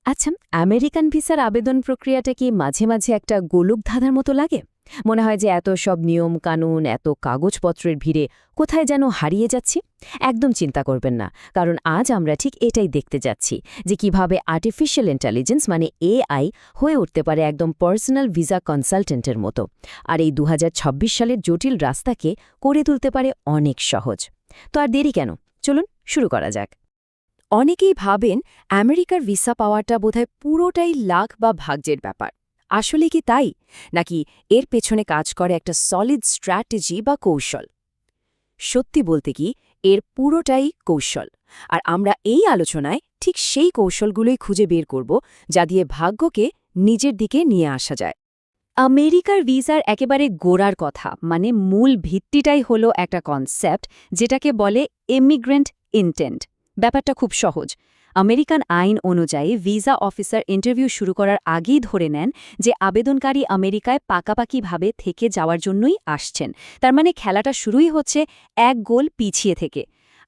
আচ্ছা, আমেরিকান ভিসার আবেদন প্রক্রিয়াটা কি মাঝে মাঝে একটা গোলক ধাঁধার মতো লাগে? মনে হয় যে এত সব নিয়ম কানুন, এত কাগজপত্রের ভিড়ে কোথায় যেন হারিয়ে যাচ্ছি। একদম চিন্তা করবেন না, কারণ আজ আমরা ঠিক এটাই দেখতে যাচ্ছি যে কিভাবে আর্টিফিশিয়াল ইন্টেলিজেন্স মানে এআই হয়ে উঠতে পারে একদম পার্সোনাল ভিসা কনসালটেন্টের মতো, আর এই ২০২৬ সালের জটিল রাস্তাকে করে তুলতে পারে অনেক সহজ। তো আর দেরি কেন, চলুন শুরু করা যাক। অনেকেই ভাবেন আমেরিকার ভিসা পাওয়াটা বোধহয় পুরোটাই লাক বা ভাগ্যের ব্যাপার। আসলে কি তাই, নাকি এর পেছনে কাজ করে একটা সলিড স্ট্র্যাটেজি বা কৌশল? সত্যি বলতে কি, এর পুরোটাই কৌশল। আর আমরা এই আলোচনায় ঠিক সেই কৌশলগুলোই খুঁজে বের করব, যা দিয়ে ভাগ্যকে নিজের দিকে নিয়ে আসা যায়। আমেরিকার ভিসার একেবারে গোড়ার কথা, মানে মূল ভিত্তিটাই হলো একটা কনসেপ্ট যেটাকে বলে ইমিগ্রেন্ট ইন্টেন্ট। ব্যাপারটা খুব সহজ। আমেরিকান আইন অনুযায়ী ভিসা অফিসার ইন্টারভিউ শুরু করার আগেই ধরে নেন যে আবেদনকারী আমেরিকায় পাকাপাকিভাবে থেকে যাওয়ার জন্যই আসছেন। তার মানে খেলাটা শুরুই হচ্ছে এক গোল পিছিয়ে থেকে।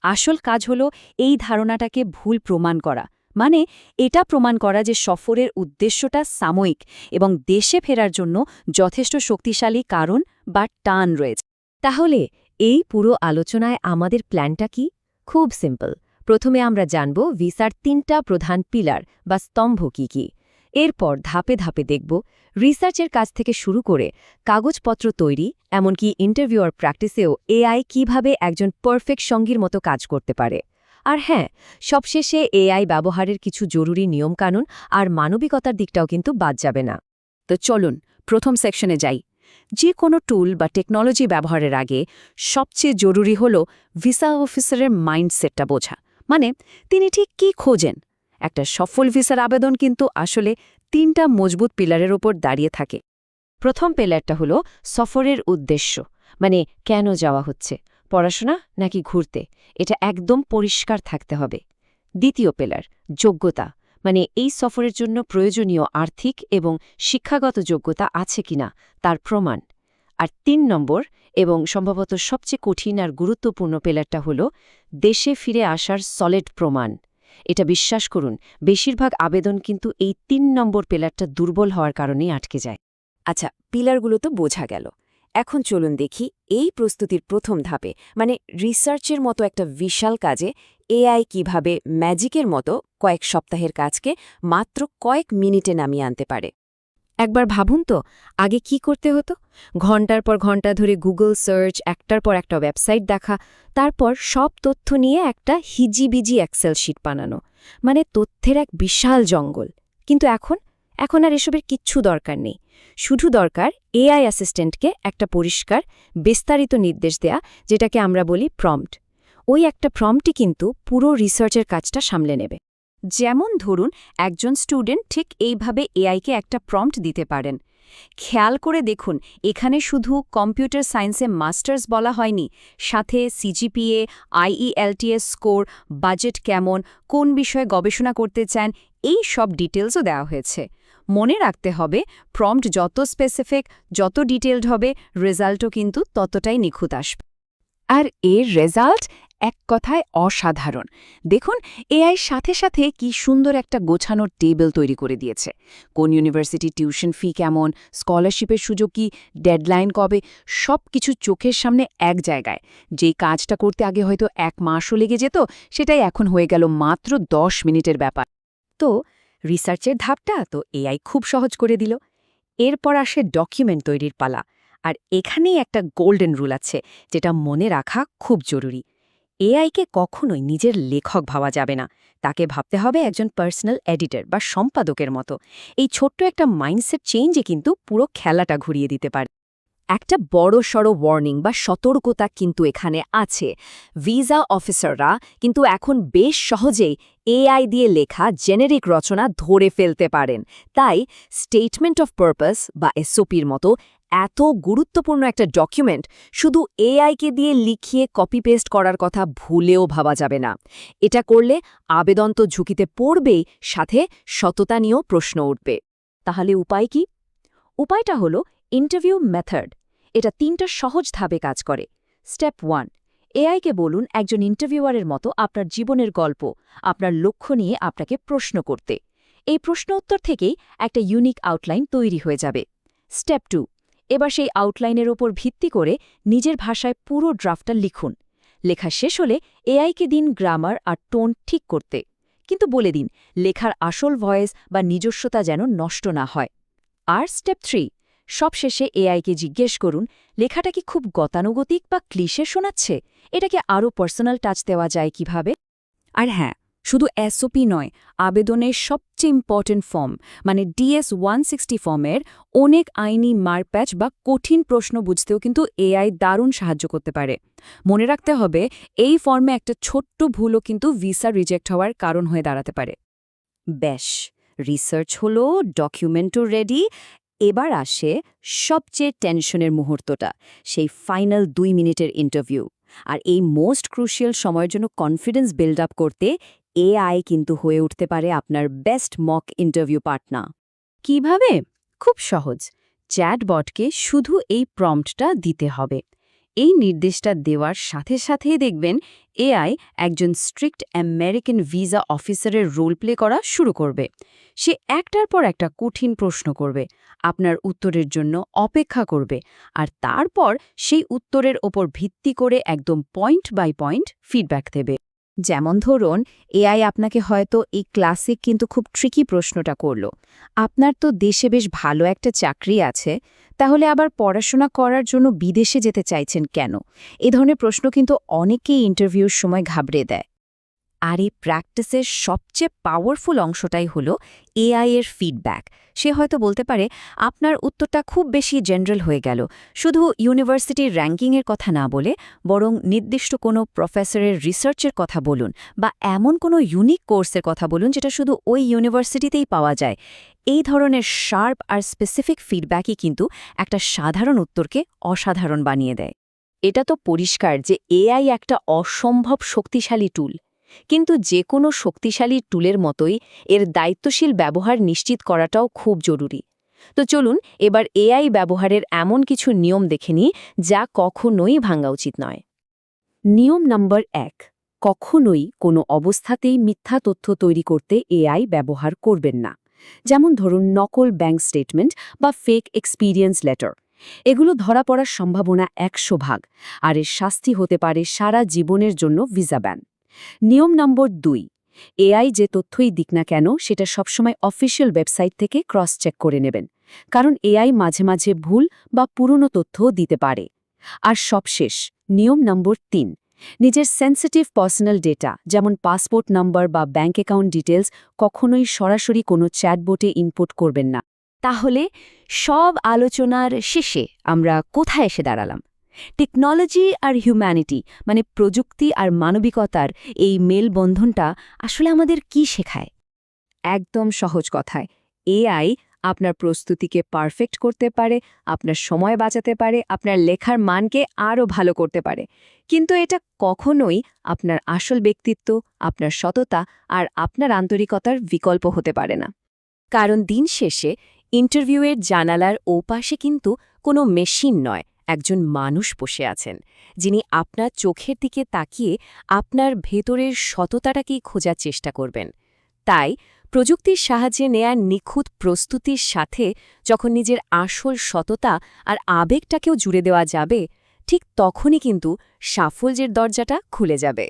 আসল কাজ হলো এই ধারণাটাকে ভুল প্রমাণ করা, মানে এটা প্রমাণ করা যে সফরের উদ্দেশ্যটা সাময়িক এবং দেশে ফেরার জন্য যথেষ্ট শক্তিশালী কারণ বা টান রয়েছে। তাহলে এই পুরো আলোচনায় আমাদের প্ল্যানটা কি? খুব সিম্পল। প্রথমে আমরা জানব ভিসার ৩টা প্রধান পিলার বা স্তম্ভ কি কি। এরপর ধাপে ধাপে দেখব রিসার্চের কাজ থেকে শুরু করে কাগজপত্র তৈরি, এমনকি ইন্টারভিউয়ার প্র্যাকটিসেও এআই কিভাবে একজন পারফেক্ট সঙ্গীর মতো কাজ করতে পারে। আর হ্যাঁ, সবশেষে এআই ব্যবহারের কিছু জরুরি নিয়মকানুন আর মানবিকতার দিকটাও কিন্তু বাদ যাবে না। তো চলুন প্রথম সেকশনে যাই। যে কোনো টুল বা টেকনোলজি ব্যবহারের আগে সবচেয়ে জরুরি হল ভিসা অফিসারের মাইন্ডসেটটা বোঝা, মানে তিনি ঠিক কী খোঁজেন। একটা সফল ভিসার আবেদন কিন্তু আসলে ৩টা মজবুত পিলারের ওপর দাঁড়িয়ে থাকে। প্রথম পিলারটা হলো সফরের উদ্দেশ্য, মানে কেন যাওয়া হচ্ছে, পড়াশোনা নাকি ঘুরতে, এটা একদম পরিষ্কার থাকতে হবে। দ্বিতীয় পিলার যোগ্যতা, মানে এই সফরের জন্য প্রয়োজনীয় আর্থিক এবং শিক্ষাগত যোগ্যতা আছে কিনা তার প্রমাণ। আর ৩ নম্বর এবং সম্ভবত সবচেয়ে কঠিন আর গুরুত্বপূর্ণ পিলারটা হলো দেশে ফিরে আসার সলিড প্রমাণ। এটা বিশ্বাস করুন, বেশিরভাগ আবেদন কিন্তু এই ৩ নম্বর পিলারটা দুর্বল হওয়ার কারণেই আটকে যায়। আচ্ছা, পিলারগুলো তো বোঝা গেল। এখন চলুন দেখি এই প্রস্তুতির প্রথম ধাপে, মানে রিসার্চের মতো একটা বিশাল কাজে এআই কিভাবে ম্যাজিকের মতো কয়েক সপ্তাহের কাজকে মাত্র কয়েক মিনিটে নামিয়ে আনতে পারে। একবার ভাবুন তো, আগে কি করতে হতো? ঘন্টার পর ঘন্টা ধরে গুগল সার্চ, একটার পর একটা ওয়েবসাইট দেখা, তারপর সব তথ্য নিয়ে একটা হিজিবিজি এক্সেল শিট বানানো, মানে তথ্যের এক বিশাল জঙ্গল। কিন্তু এখন আর এসবের কিচ্ছু দরকার নেই। শুধু দরকার এআই অ্যাসিস্ট্যান্টকে একটা পরিষ্কার বিস্তারিত নির্দেশ দেয়া, যেটাকে আমরা বলি প্রম্পট। ওই একটা প্রম্পটই কিন্তু পুরো রিসার্চের কাজটা সামলে নেবে। যেমন ধরুন, একজন স্টুডেন্ট ঠিক এইভাবে এআইকে একটা প্রম্পট দিতে পারেন। খেয়াল করে দেখুন, এখানে শুধু কম্পিউটার সায়েন্সে মাস্টার্স বলা হয়নি, সাথে সিজিপিএ, আইইএলটিএস স্কোর, বাজেট কেমন, কোন বিষয়ে গবেষণা করতে চান, এই সব ডিটেলসও দেওয়া হয়েছে। মনে রাখতে হবে, প্রম্পট যত স্পেসিফিক, যত ডিটেলড হবে, রেজাল্টও কিন্তু ততটাই নিখুঁত আসবে। আর এর রেজাল্ট এক কথায় অসাধারণ। দেখুন, এআই সাথে সাথে কি সুন্দর একটা গোছানোর টেবিল তৈরি করে দিয়েছে। কোন ইউনিভার্সিটি টিউশন ফি কেমন, স্কলারশিপের সুযোগ কি, ডেডলাইন কবে, সব কিছু চোখের সামনে এক জায়গায়। যেই কাজটা করতে আগে হয়তো ১ মাসও লেগে যেত, সেটাই এখন হয়ে গেল মাত্র ১০ মিনিটের ব্যাপার। তো রিসার্চের ধাপটা তো এআই খুব সহজ করে দিল। এরপর আসে ডকুমেন্ট তৈরির পালা। আর এখানেই একটা গোল্ডেন রুল আছে, যেটা মনে রাখা খুব জরুরি। এআইকে কখনোই নিজের লেখক ভাবা যাবে না, তাকে ভাবতে হবে একজন পার্সোনাল এডিটর বা সম্পাদকের মতো। এই ছোট্ট একটা মাইন্ডসেট চেঞ্জে কিন্তু পুরো খেলাটা ঘুরিয়ে দিতে পারে। একটা বড়সড় ওয়ার্নিং বা সতর্কতা কিন্তু এখানে আছে। ভিসা অফিসাররা কিন্তু এখন বেশ সহজেই এআই দিয়ে লেখা জেনেরিক রচনা ধরে ফেলতে পারেন। তাই স্টেটমেন্ট অফ পারপাস বা এসওপির মতো এত গুরুত্বপূর্ণ একটা ডকুমেন্ট শুধু এআইকে দিয়ে লিখিয়ে কপি পেস্ট করার কথা ভুলেও ভাবা যাবে না। এটা করলে আবেদন তো ঝুঁকিতে পড়বেই, সাথে সততা নিয়েও প্রশ্ন উঠবে। তাহলে উপায় কি? উপায়টা হলো ইন্টারভিউ মেথড। এটা ৩টা সহজ ধাপে কাজ করে। স্টেপ 1, এআইকে বলুন একজন ইন্টারভিউয়ারের মতো আপনার জীবনের গল্প, আপনার লক্ষ্য নিয়ে আপনাকে প্রশ্ন করতে। এই প্রশ্ন উত্তর থেকেই একটা ইউনিক আউটলাইন তৈরি হয়ে যাবে। স্টেপ 2, এবার সেই আউটলাইনের ওপর ভিত্তি করে নিজের ভাষায় পুরো ড্রাফটটা লিখুন। লেখা শেষ হলে এআইকে দিন গ্রামার আর টোন ঠিক করতে, কিন্তু বলে দিন লেখার আসল ভয়েস বা নিজস্বতা যেন নষ্ট না হয়। আর স্টেপ 3, সবশেষে এআইকে জিজ্ঞেস করুন লেখাটা কি খুব গতানুগতিক বা ক্লিশে শোনাচ্ছে, এটাকে আরও পার্সোনাল টাচ দেওয়া যায় কিভাবে। আর হ্যাঁ, শুধু এসওপি নয়, আবেদনের সবচেয়ে ইম্পর্টেন্ট ফর্ম মানে DS-160 ফর্মের অনেক আইনি মারপ্যাচ বা কঠিন প্রশ্ন বুঝতেও কিন্তু এআই দারুণ সাহায্য করতে পারে। মনে রাখতে হবে এই ফর্মে একটা ছোট্ট ভুলও কিন্তু ভিসা রিজেক্ট হওয়ার কারণ হয়ে দাঁড়াতে পারে। ব্যাস, রিসার্চ হলো, ডকুমেন্টও রেডি। এবার আসে সবচেয়ে টেনশনের মুহূর্তটা, সেই ফাইনাল 2 মিনিটের ইন্টারভিউ। আর এই মোস্ট ক্রুশিয়াল সময়ের জন্য কনফিডেন্স বিল্ড আপ করতে এআই কিন্তু হয়ে উঠতে পারে আপনার বেস্ট মক ইন্টারভিউ পার্টনার। কিভাবে? খুব সহজ। চ্যাটবটকে শুধু এই প্রম্পটটা দিতে হবে। এই নির্দেশটা দেওয়ার সাথে সাথেই দেখবেন এআই একজন স্ট্রিক্ট আমেরিকান ভিসা অফিসারের রোল প্লে করা শুরু করবে। সে একটার পর একটা কঠিন প্রশ্ন করবে, আপনার উত্তরের জন্য অপেক্ষা করবে, আর তারপর সেই উত্তরের ওপর ভিত্তি করে একদম পয়েন্ট বাই পয়েন্ট ফিডব্যাক দেবে। যেমন ধরুন, এআই আপনাকে হয়তো এই ক্লাসিক কিন্তু খুব ট্রিকি প্রশ্নটা করল, আপনার তো দেশে বেশ ভালো একটা চাকরি আছে, তাহলে আবার পড়াশোনা করার জন্য বিদেশে যেতে চাইছেন কেন? এ ধরনের প্রশ্ন কিন্তু অনেকেই ইন্টারভিউর সময় ঘাবড়ে দেয়। আর এই প্র্যাকটিসের সবচেয়ে পাওয়ারফুল অংশটাই হলো এআই এর ফিডব্যাক। সে হয়তো বলতে পারে, আপনার উত্তরটা খুব বেশি জেনারেল হয়ে গেল, শুধু ইউনিভার্সিটির র্যাঙ্কিংয়ের কথা না বলে বরং নির্দিষ্ট কোনো প্রফেসরের রিসার্চের কথা বলুন, বা এমন কোনো ইউনিক কোর্সের কথা বলুন যেটা শুধু ওই ইউনিভার্সিটিতেই পাওয়া যায়। এই ধরনের শার্প আর স্পেসিফিক ফিডব্যাকই কিন্তু একটা সাধারণ উত্তরকে অসাধারণ বানিয়ে দেয়। এটা তো পরিষ্কার যে এআই একটা অসম্ভব শক্তিশালী টুল, কিন্তু যে কোনো শক্তিশালী টুলের মতোই এর দায়িত্বশীল ব্যবহার নিশ্চিত করাটাও খুব জরুরি। তো চলুন এবার এআই ব্যবহারের এমন কিছু নিয়ম দেখে নিই যা কখনোই ভাঙা উচিত নয়। নিয়ম নম্বর 1, কখনোই কোনো অবস্থাতেই মিথ্যা তথ্য তৈরি করতে এআই ব্যবহার করবেন না। যেমন ধরুন নকল ব্যাংক স্টেটমেন্ট বা ফেক এক্সপিরিয়েন্স লেটার। এগুলো ধরা পড়ার সম্ভাবনা 100 ভাগ, আর এর শাস্তি হতে পারে সারা জীবনের জন্য ভিসা ব্যান। নিয়ম নম্বর 2, এআই যে তথ্যই দিক না কেন সেটা সবসময় অফিসিয়াল ওয়েবসাইট থেকে ক্রস চেক করে নেবেন, কারণ এআই মাঝে মাঝে ভুল বা পুরনো তথ্যও দিতে পারে। আর সবশেষ নিয়ম নম্বর 3, নিজের সেন্সিটিভ পার্সোনাল ডেটা যেমন পাসপোর্ট নাম্বার বা ব্যাঙ্ক অ্যাকাউন্ট ডিটেলস কখনোই সরাসরি কোনো চ্যাটবোটে ইনপুট করবেন না। তাহলে সব আলোচনার শেষে আমরা কোথায় এসে দাঁড়ালাম? টেকনোলজি আর হিউম্যানিটি মানে প্রযুক্তি আর মানবিকতার এই মেলবন্ধনটা আসলে আমাদের কি শেখায়? একদম সহজ কথায়, এআই আপনার প্রস্তুতিকে পারফেক্ট করতে পারে, আপনার সময় বাঁচাতে পারে, আপনার লেখার মানকে আরও ভালো করতে পারে, কিন্তু এটা কখনোই আপনার আসল ব্যক্তিত্ব, আপনার সততা আর আপনার আন্তরিকতার বিকল্প হতে পারে না। কারণ দিন শেষে ইন্টারভিউয়ের জানালার ওপাশে কিন্তু কোনো মেশিন নয়, একজন মানুষ বসে আছেন, যিনি আপনার চোখের দিকে তাকিয়ে আপনার ভেতরের সততাটাকেই খোঁজার চেষ্টা করবেন। তাই প্রযুক্তির সাহায্যে নেয়ার নিখুঁত প্রস্তুতির সাথে যখন নিজের আসল সততা আর আবেগটাকেও জুড়ে দেওয়া যাবে, ঠিক তখনই কিন্তু সাফল্যের দরজাটা খুলে যাবে।